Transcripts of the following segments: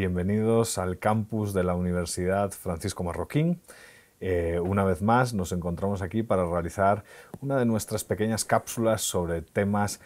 Bienvenidos al campus de la Universidad Francisco Marroquín. Una vez más nos encontramos aquí para realizar una de nuestras pequeñas cápsulas sobre temas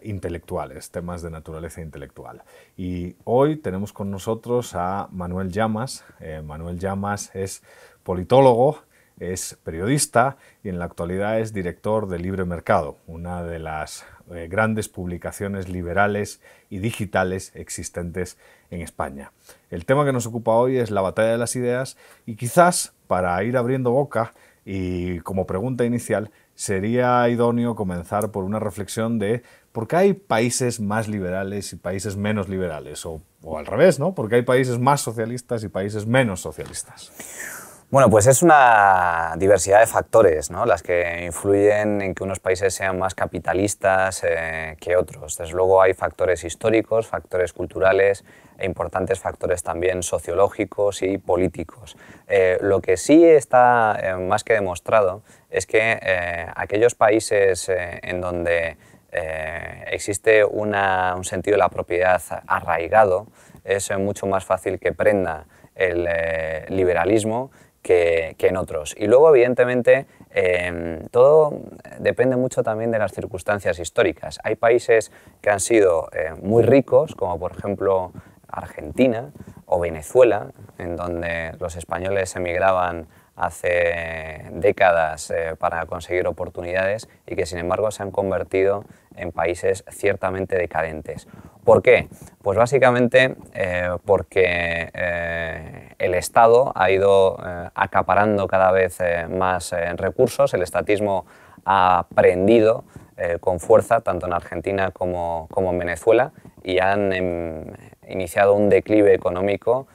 intelectuales, temas de naturaleza intelectual. Y hoy tenemos con nosotros a Manuel Llamas. Manuel Llamas es politólogo, es periodista y en la actualidad es director de Libre Mercado, una de las grandes publicaciones liberales y digitales existentes en España. El tema que nos ocupa hoy es la batalla de las ideas y quizás para ir abriendo boca y como pregunta inicial sería idóneo comenzar por una reflexión de por qué hay países más liberales y países menos liberales o al revés, ¿no? ¿Por qué hay países más socialistas y países menos socialistas? Bueno, pues es una diversidad de factores, ¿no?, las que influyen en que unos países sean más capitalistas que otros. Desde luego hay factores históricos, factores culturales e importantes factores también sociológicos y políticos. Lo que sí está más que demostrado es que aquellos países en donde existe un sentido de la propiedad arraigado, es mucho más fácil que prenda el liberalismo que en otros. Y luego, evidentemente, todo depende mucho también de las circunstancias históricas. Hay países que han sido muy ricos, como por ejemplo Argentina o Venezuela, en donde los españoles emigraban hace décadas para conseguir oportunidades y que sin embargo se han convertido en países ciertamente decadentes. ¿Por qué? Pues básicamente porque el Estado ha ido acaparando cada vez más recursos, el estatismo ha prendido con fuerza tanto en Argentina como en Venezuela y han iniciado un declive económico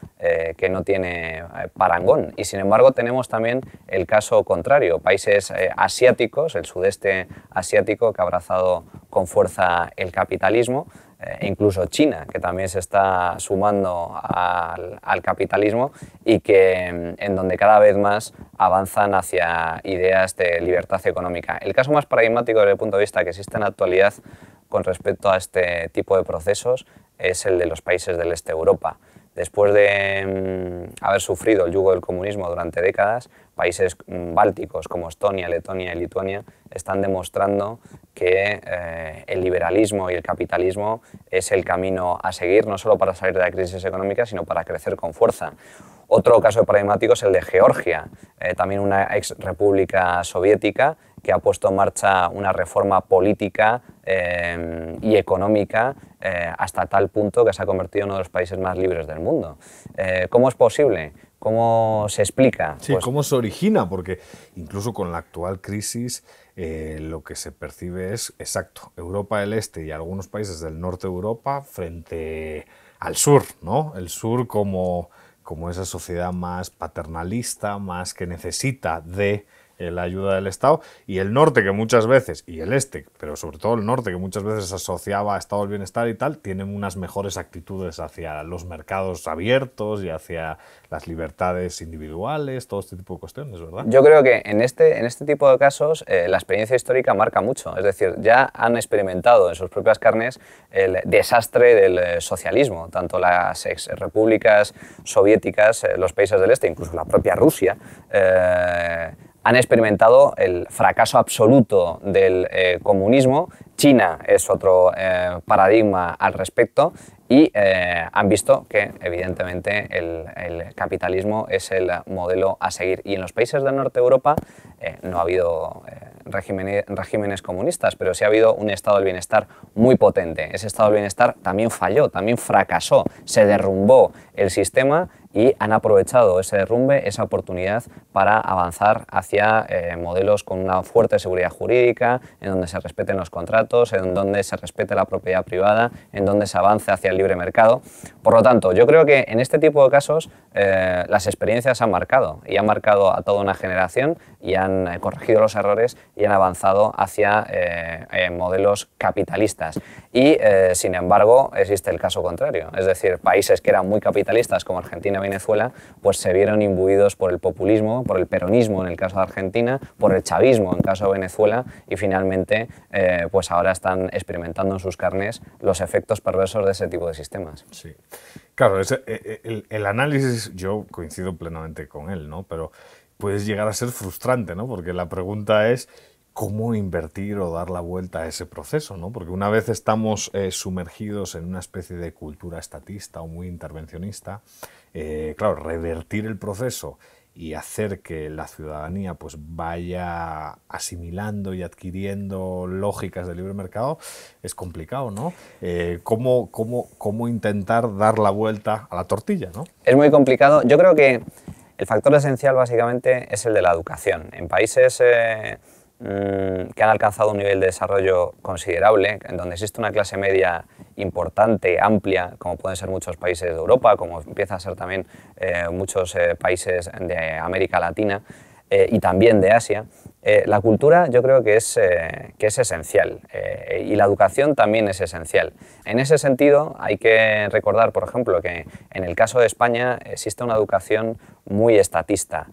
que no tiene parangón. Y sin embargo tenemos también el caso contrario, países asiáticos, el sudeste asiático que ha abrazado con fuerza el capitalismo, incluso China, que también se está sumando al capitalismo y que en donde cada vez más avanzan hacia ideas de libertad económica. El caso más paradigmático desde el punto de vista que existe en la actualidad con respecto a este tipo de procesos es el de los países del este de Europa. Después de haber sufrido el yugo del comunismo durante décadas, países bálticos como Estonia, Letonia y Lituania están demostrando que el liberalismo y el capitalismo es el camino a seguir, no solo para salir de la crisis económica, sino para crecer con fuerza. Otro caso paradigmático es el de Georgia, también una ex república soviética que ha puesto en marcha una reforma política y económica hasta tal punto que se ha convertido en uno de los países más libres del mundo. ¿Cómo es posible? ¿Cómo se explica? Sí, pues, ¿cómo se origina? Porque incluso con la actual crisis lo que se percibe es, exacto, Europa del Este y algunos países del norte de Europa frente al sur, ¿no? El sur como esa sociedad más paternalista, más que necesita de la ayuda del Estado, y el norte que muchas veces, y el este, pero sobre todo el norte que muchas veces se asociaba a estado del bienestar y tal, tienen unas mejores actitudes hacia los mercados abiertos y hacia las libertades individuales, todo este tipo de cuestiones, ¿verdad? Yo creo que en este tipo de casos la experiencia histórica marca mucho, es decir, ya han experimentado en sus propias carnes el desastre del socialismo, tanto las ex repúblicas soviéticas, los países del este, incluso la propia Rusia, han experimentado el fracaso absoluto del comunismo. China es otro paradigma al respecto y han visto que evidentemente el capitalismo es el modelo a seguir. Y en los países del norte de Europa no ha habido regímenes comunistas, pero sí ha habido un estado del bienestar muy potente. Ese estado del bienestar también falló, también fracasó, se derrumbó el sistema y han aprovechado ese derrumbe, esa oportunidad para avanzar hacia modelos con una fuerte seguridad jurídica, en donde se respeten los contratos, en donde se respete la propiedad privada, en donde se avance hacia el libre mercado. Por lo tanto, yo creo que en este tipo de casos las experiencias han marcado y han marcado a toda una generación y han corregido los errores y han avanzado hacia modelos capitalistas. Y, sin embargo, existe el caso contrario. Es decir, países que eran muy capitalistas como Argentina y Venezuela, pues se vieron imbuidos por el populismo, por el peronismo en el caso de Argentina, por el chavismo en el caso de Venezuela y finalmente pues ahora están experimentando en sus carnes los efectos perversos de ese tipo de sistemas. Sí. Claro, el análisis yo coincido plenamente con él, ¿no? Pero puedes llegar a ser frustrante, ¿no? Porque la pregunta es cómo invertir o dar la vuelta a ese proceso, ¿no? Porque una vez estamos sumergidos en una especie de cultura estatista o muy intervencionista, claro, revertir el proceso y hacer que la ciudadanía pues vaya asimilando y adquiriendo lógicas del libre mercado es complicado, ¿no? ¿Cómo intentar dar la vuelta a la tortilla, ¿no? Es muy complicado. Yo creo que el factor esencial básicamente es el de la educación. En países que han alcanzado un nivel de desarrollo considerable, en donde existe una clase media importante, amplia, como pueden ser muchos países de Europa, como empieza a ser también muchos países de América Latina y también de Asia, la cultura yo creo que es esencial y la educación también es esencial. En ese sentido hay que recordar, por ejemplo, que en el caso de España existe una educación muy estatista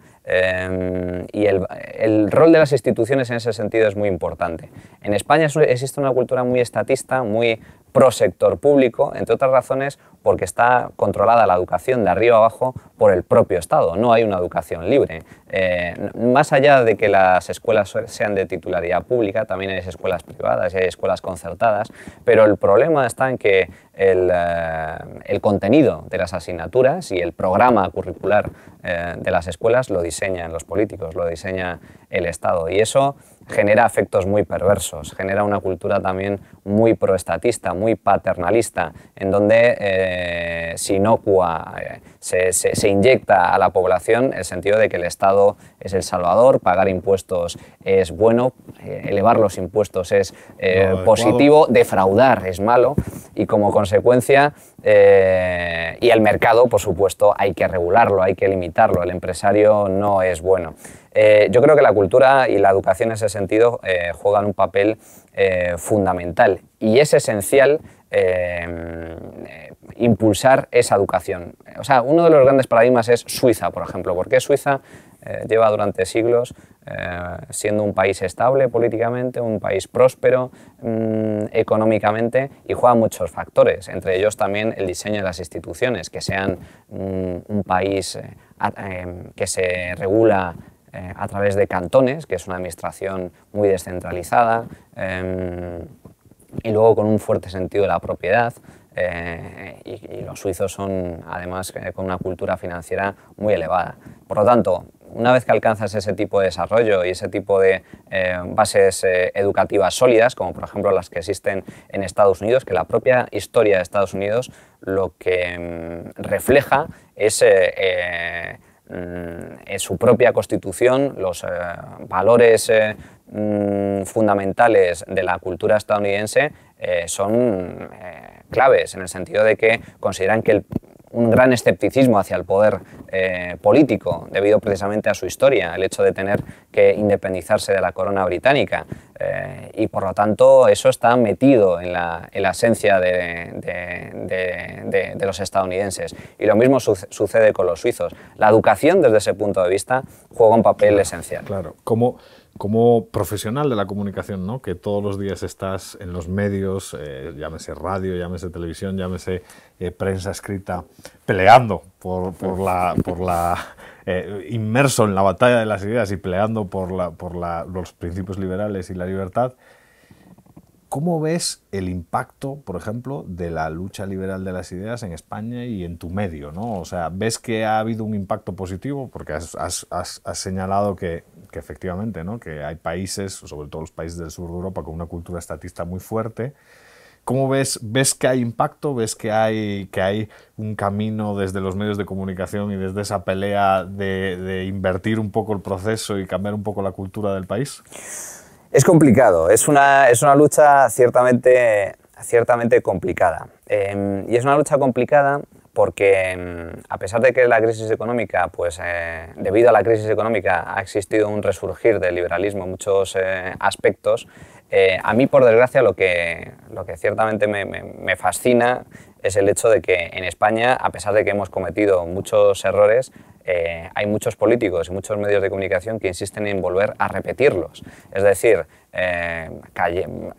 y el rol de las instituciones en ese sentido es muy importante. En España existe una cultura muy estatista, muy pro sector público, entre otras razones porque está controlada la educación de arriba abajo por el propio Estado, no hay una educación libre. Más allá de que las escuelas sean de titularidad pública, también hay escuelas privadas y hay escuelas concertadas, pero el problema está en que el contenido de las asignaturas y el programa curricular de las escuelas lo diseñan los políticos, lo diseña el Estado y eso genera efectos muy perversos, genera una cultura también muy proestatista, muy paternalista, en donde se inocua, se inyecta a la población el sentido de que el Estado es el salvador, pagar impuestos es bueno, elevar los impuestos es positivo, defraudar es malo y como consecuencia, y el mercado, por supuesto, hay que regularlo, hay que limitarlo, el empresario no es bueno. Yo creo que la cultura y la educación en ese sentido juegan un papel fundamental y es esencial impulsar esa educación. O sea, uno de los grandes paradigmas es Suiza, por ejemplo. ¿Por qué Suiza lleva durante siglos siendo un país estable políticamente, un país próspero económicamente y juega muchos factores, entre ellos también el diseño de las instituciones, que sean un país que se regula a través de cantones, que es una administración muy descentralizada, y luego con un fuerte sentido de la propiedad, y los suizos son además con una cultura financiera muy elevada. Por lo tanto, una vez que alcanzas ese tipo de desarrollo y ese tipo de bases educativas sólidas, como por ejemplo las que existen en Estados Unidos, que la propia historia de Estados Unidos lo que refleja es en su propia constitución, los valores fundamentales de la cultura estadounidense son claves, en el sentido de que consideran que un gran escepticismo hacia el poder político, debido precisamente a su historia, el hecho de tener que independizarse de la corona británica, y por lo tanto eso está metido en la esencia de los estadounidenses. Y lo mismo sucede con los suizos. La educación, desde ese punto de vista, juega un papel esencial. Claro, como profesional de la comunicación, ¿no? Que todos los días estás en los medios, llámese radio, llámese televisión, llámese prensa escrita, peleando inmerso en la batalla de las ideas y peleando por los principios liberales y la libertad. ¿Cómo ves el impacto, por ejemplo, de la lucha liberal de las ideas en España y en tu medio, ¿no? O sea, ¿ves que ha habido un impacto positivo? Porque has señalado que efectivamente, ¿no? Que hay países, sobre todo los países del sur de Europa, con una cultura estatista muy fuerte. ¿Cómo ves que hay impacto? ¿Ves que hay un camino desde los medios de comunicación y desde esa pelea de invertir un poco el proceso y cambiar un poco la cultura del país? Es complicado, es una lucha ciertamente complicada. Y es una lucha complicada porque a pesar de que la crisis económica, pues debido a la crisis económica ha existido un resurgir del liberalismo en muchos aspectos, a mí, por desgracia, lo que ciertamente me fascina es el hecho de que en España, a pesar de que hemos cometido muchos errores, hay muchos políticos y muchos medios de comunicación que insisten en volver a repetirlos. Es decir,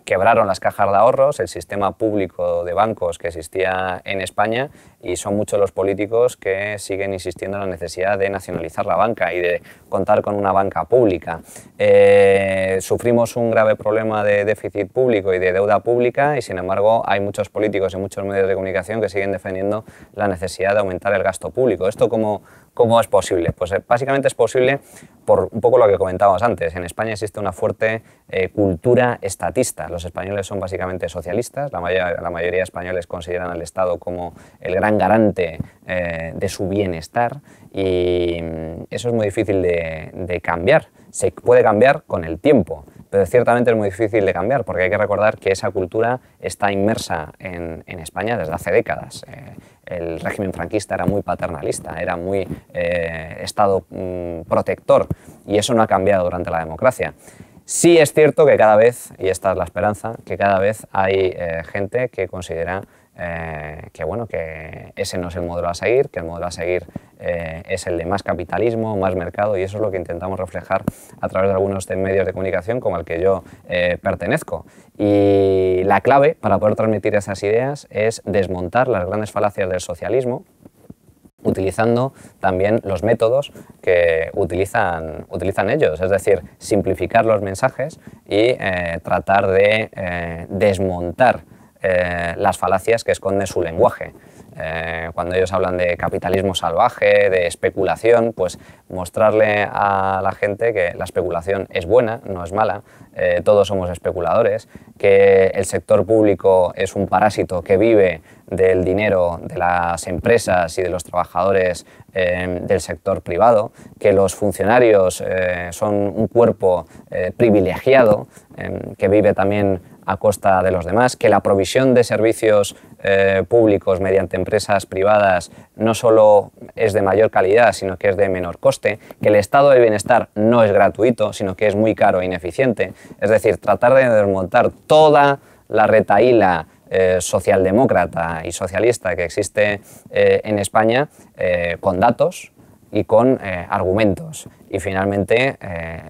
quebraron las cajas de ahorros, el sistema público de bancos que existía en España, y son muchos los políticos que siguen insistiendo en la necesidad de nacionalizar la banca y de contar con una banca pública. Sufrimos un grave problema de déficit público y de deuda pública, y sin embargo hay muchos políticos y muchos medios de comunicación que siguen defendiendo la necesidad de aumentar el gasto público. ¿Esto cómo es posible? Pues básicamente es posible por un poco lo que comentábamos antes. En España existe una fuerte cultura estatista. Los españoles son básicamente socialistas, la mayoría de españoles consideran al Estado como el gran garante de su bienestar, y eso es muy difícil de cambiar. Se puede cambiar con el tiempo, pero ciertamente es muy difícil de cambiar, porque hay que recordar que esa cultura está inmersa en España desde hace décadas. El régimen franquista era muy paternalista, era muy Estado protector, y eso no ha cambiado durante la democracia. Sí es cierto que cada vez, y esta es la esperanza, que cada vez hay gente que considera que ese no es el modelo a seguir, que el modelo a seguir es el de más capitalismo, más mercado, y eso es lo que intentamos reflejar a través de algunos medios de comunicación como el que yo pertenezco. Y la clave para poder transmitir esas ideas es desmontar las grandes falacias del socialismo, utilizando también los métodos que utilizan ellos, es decir, simplificar los mensajes y tratar de desmontar las falacias que esconde su lenguaje. Cuando ellos hablan de capitalismo salvaje, de especulación, pues mostrarle a la gente que la especulación es buena, no es mala, todos somos especuladores, que el sector público es un parásito que vive del dinero de las empresas y de los trabajadores del sector privado, que los funcionarios son un cuerpo privilegiado que vive también a costa de los demás, que la provisión de servicios públicos mediante empresas privadas no solo es de mayor calidad, sino que es de menor coste, que el estado del bienestar no es gratuito, sino que es muy caro e ineficiente. Es decir, tratar de desmontar toda la retahíla socialdemócrata y socialista que existe en España con datos y con argumentos. Y finalmente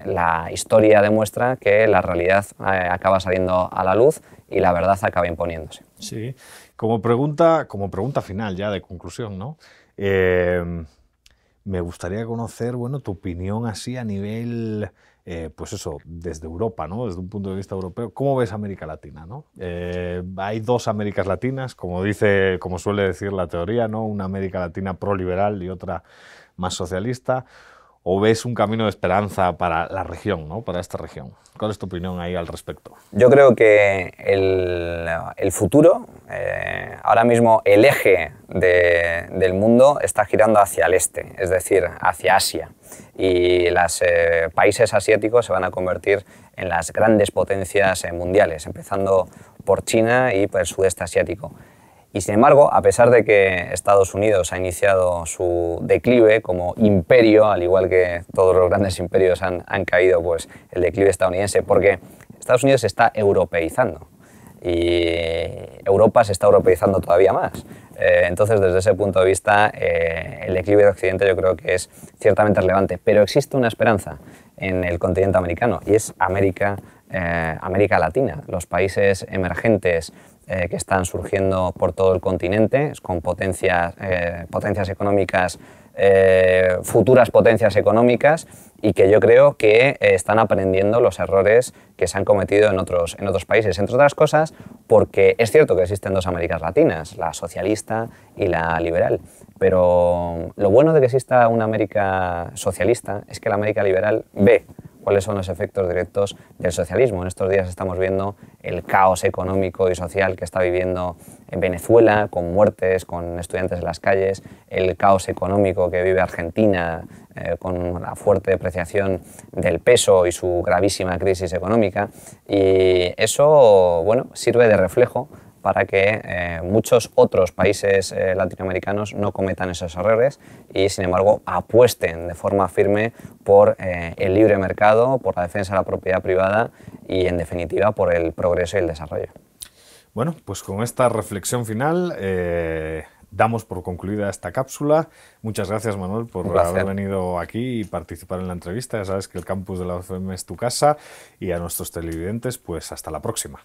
la historia demuestra que la realidad acaba saliendo a la luz y la verdad acaba imponiéndose. Sí, como pregunta final ya de conclusión, ¿no? Me gustaría conocer, bueno, tu opinión así a nivel, pues eso, desde Europa, ¿no? Desde un punto de vista europeo. ¿Cómo ves América Latina, ¿no? Hay dos Américas Latinas, como suele decir la teoría, ¿no? Una América Latina proliberal y otra más socialista. ¿O ves un camino de esperanza para la región, ¿no? Para esta región? ¿Cuál es tu opinión ahí al respecto? Yo creo que el futuro, ahora mismo el eje del mundo está girando hacia el este, es decir, hacia Asia. Y los países asiáticos se van a convertir en las grandes potencias mundiales, empezando por China y por el sudeste asiático. Y sin embargo, a pesar de que Estados Unidos ha iniciado su declive como imperio, al igual que todos los grandes imperios han caído, pues el declive estadounidense, porque Estados Unidos se está europeizando y Europa se está europeizando todavía más. Entonces, desde ese punto de vista, el declive de Occidente yo creo que es ciertamente relevante, pero existe una esperanza en el continente americano, y es América Latina, los países emergentes que están surgiendo por todo el continente, con potencias económicas, futuras potencias económicas, y que yo creo que están aprendiendo los errores que se han cometido en otros países, entre otras cosas porque es cierto que existen dos Américas Latinas, la socialista y la liberal, pero lo bueno de que exista una América socialista es que la América liberal ve cuáles son los efectos directos del socialismo. En estos días estamos viendo el caos económico y social que está viviendo en Venezuela, con muertes, con estudiantes en las calles, el caos económico que vive Argentina con la fuerte depreciación del peso y su gravísima crisis económica. Y eso, bueno, sirve de reflejo para que muchos otros países latinoamericanos no cometan esos errores y, sin embargo, apuesten de forma firme por el libre mercado, por la defensa de la propiedad privada y, en definitiva, por el progreso y el desarrollo. Bueno, pues con esta reflexión final damos por concluida esta cápsula. Muchas gracias, Manuel, por haber venido aquí y participar en la entrevista. Ya sabes que el campus de la UCM es tu casa, y a nuestros televidentes, pues hasta la próxima.